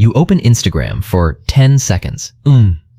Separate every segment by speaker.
Speaker 1: You open Instagram for 10 seconds.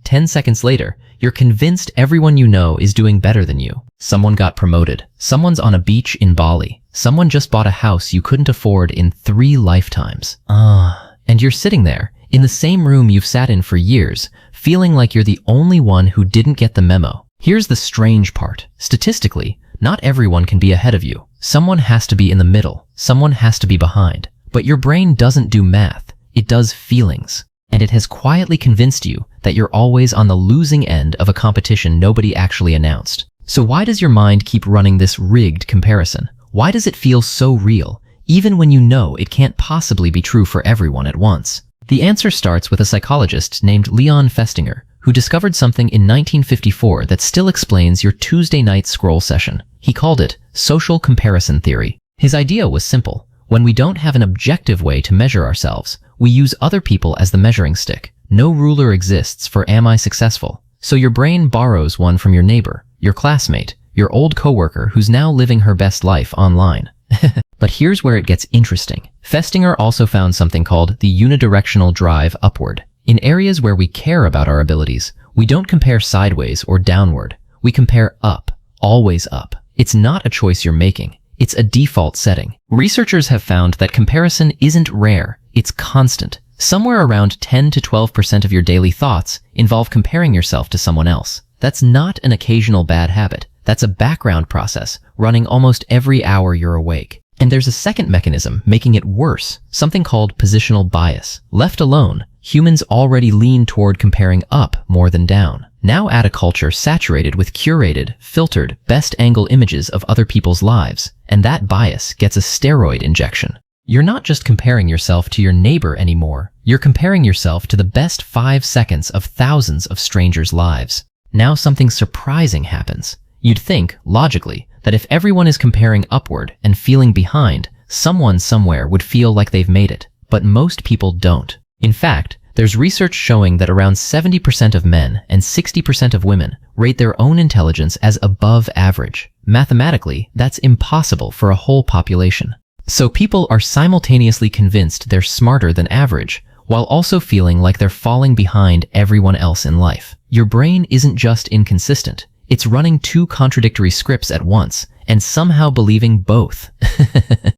Speaker 1: 10 seconds later, you're convinced everyone you know is doing better than you. Someone got promoted. Someone's on a beach in Bali. Someone just bought a house you couldn't afford in 3 lifetimes. And you're sitting there, in the same room you've sat in for years, feeling like you're the only one who didn't get the memo. Here's the strange part. Statistically, not everyone can be ahead of you. Someone has to be in the middle. Someone has to be behind. But your brain doesn't do math. It does feelings. And it has quietly convinced you that you're always on the losing end of a competition nobody actually announced. So why does your mind keep running this rigged comparison? Why does it feel so real, even when you know it can't possibly be true for everyone at once? The answer starts with a psychologist named Leon Festinger, who discovered something in 1954 that still explains your Tuesday night scroll session. He called it social comparison theory. His idea was simple. When we don't have an objective way to measure ourselves, we use other people as the measuring stick. No ruler exists for am I successful? So your brain borrows one from your neighbor, your classmate, your old coworker who's now living her best life online. But here's where it gets interesting. Festinger also found something called the unidirectional drive upward. In areas where we care about our abilities, we don't compare sideways or downward. We compare up, always up. It's not a choice you're making. It's a default setting. Researchers have found that comparison isn't rare, it's constant. Somewhere around 10 to 12% of your daily thoughts involve comparing yourself to someone else. That's not an occasional bad habit. That's a background process running almost every hour you're awake. And there's a second mechanism making it worse, something called positional bias. Left alone, humans already lean toward comparing up more than down. Now add a culture saturated with curated, filtered, best-angle images of other people's lives, and that bias gets a steroid injection. You're not just comparing yourself to your neighbor anymore. You're comparing yourself to the best 5 seconds of thousands of strangers' lives. Now something surprising happens. You'd think, logically, that if everyone is comparing upward and feeling behind, someone somewhere would feel like they've made it. But most people don't. In fact, there's research showing that around 70% of men and 60% of women rate their own intelligence as above average. Mathematically, that's impossible for a whole population. So people are simultaneously convinced they're smarter than average, while also feeling like they're falling behind everyone else in life. Your brain isn't just inconsistent. It's running 2 contradictory scripts at once, and somehow believing both.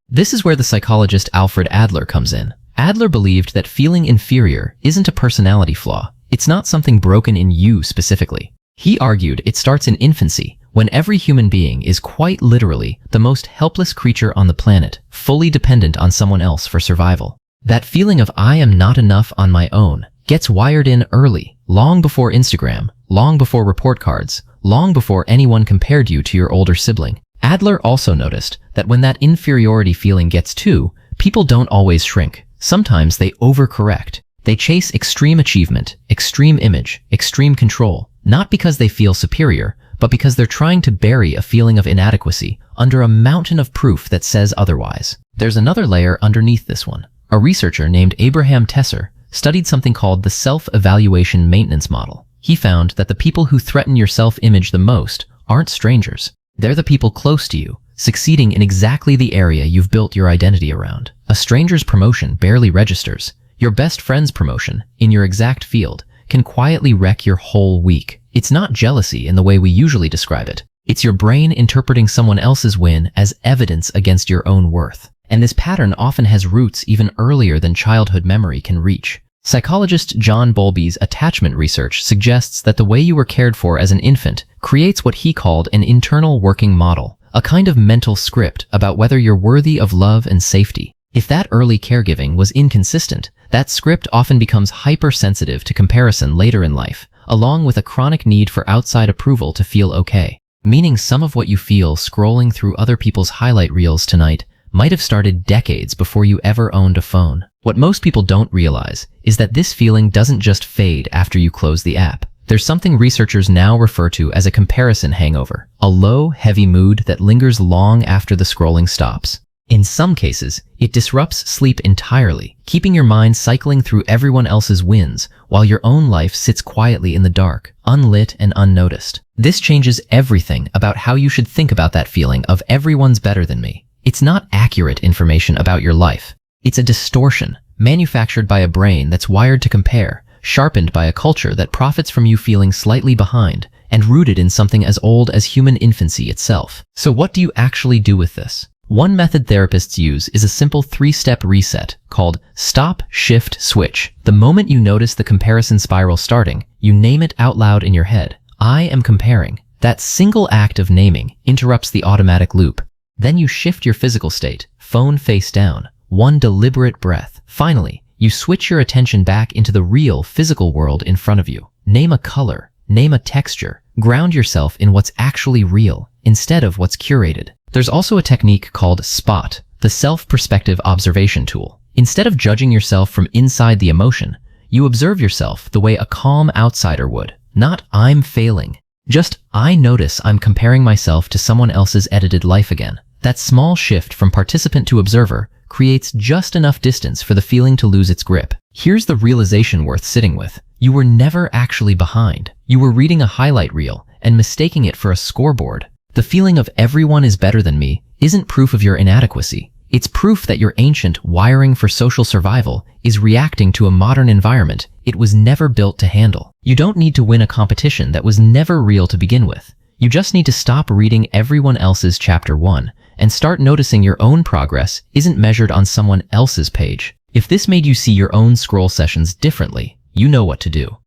Speaker 1: This is where the psychologist Alfred Adler comes in. Adler believed that feeling inferior isn't a personality flaw. It's not something broken in you specifically. He argued it starts in infancy, when every human being is quite literally the most helpless creature on the planet, fully dependent on someone else for survival. That feeling of I am not enough on my own gets wired in early, long before Instagram, long before report cards, long before anyone compared you to your older sibling. Adler also noticed that when that inferiority feeling gets to, people don't always shrink. Sometimes they overcorrect. They chase extreme achievement, extreme image, extreme control, not because they feel superior, but because they're trying to bury a feeling of inadequacy under a mountain of proof that says otherwise. There's another layer underneath this one. A researcher named Abraham Tesser studied something called the self-evaluation maintenance model. He found that the people who threaten your self-image the most aren't strangers. They're the people close to you, succeeding in exactly the area you've built your identity around. A stranger's promotion barely registers. Your best friend's promotion, in your exact field, can quietly wreck your whole week. It's not jealousy in the way we usually describe it. It's your brain interpreting someone else's win as evidence against your own worth. And this pattern often has roots even earlier than childhood memory can reach. Psychologist John Bowlby's attachment research suggests that the way you were cared for as an infant creates what he called an internal working model, a kind of mental script about whether you're worthy of love and safety. If that early caregiving was inconsistent, that script often becomes hypersensitive to comparison later in life, along with a chronic need for outside approval to feel okay. Meaning some of what you feel scrolling through other people's highlight reels tonight might have started decades before you ever owned a phone. What most people don't realize is that this feeling doesn't just fade after you close the app. There's something researchers now refer to as a comparison hangover, a low, heavy mood that lingers long after the scrolling stops. In some cases, it disrupts sleep entirely, keeping your mind cycling through everyone else's wins while your own life sits quietly in the dark, unlit and unnoticed. This changes everything about how you should think about that feeling of everyone's better than me. It's not accurate information about your life. It's a distortion, manufactured by a brain that's wired to compare, sharpened by a culture that profits from you feeling slightly behind, and rooted in something as old as human infancy itself. So what do you actually do with this? One method therapists use is a simple 3-step reset called stop, shift, switch. The moment you notice the comparison spiral starting, you name it out loud in your head. I am comparing. That single act of naming interrupts the automatic loop. Then you shift your physical state, phone face down, one deliberate breath. Finally, you switch your attention back into the real physical world in front of you. Name a color, name a texture, ground yourself in what's actually real instead of what's curated. There's also a technique called SPOT, the self-perspective observation tool. Instead of judging yourself from inside the emotion, you observe yourself the way a calm outsider would. Not I'm failing. Just I notice I'm comparing myself to someone else's edited life again. That small shift from participant to observer creates just enough distance for the feeling to lose its grip. Here's the realization worth sitting with. You were never actually behind. You were reading a highlight reel and mistaking it for a scoreboard. The feeling of everyone is better than me isn't proof of your inadequacy. It's proof that your ancient wiring for social survival is reacting to a modern environment it was never built to handle. You don't need to win a competition that was never real to begin with. You just need to stop reading everyone else's chapter 1 and start noticing your own progress isn't measured on someone else's page. If this made you see your own scroll sessions differently, you know what to do.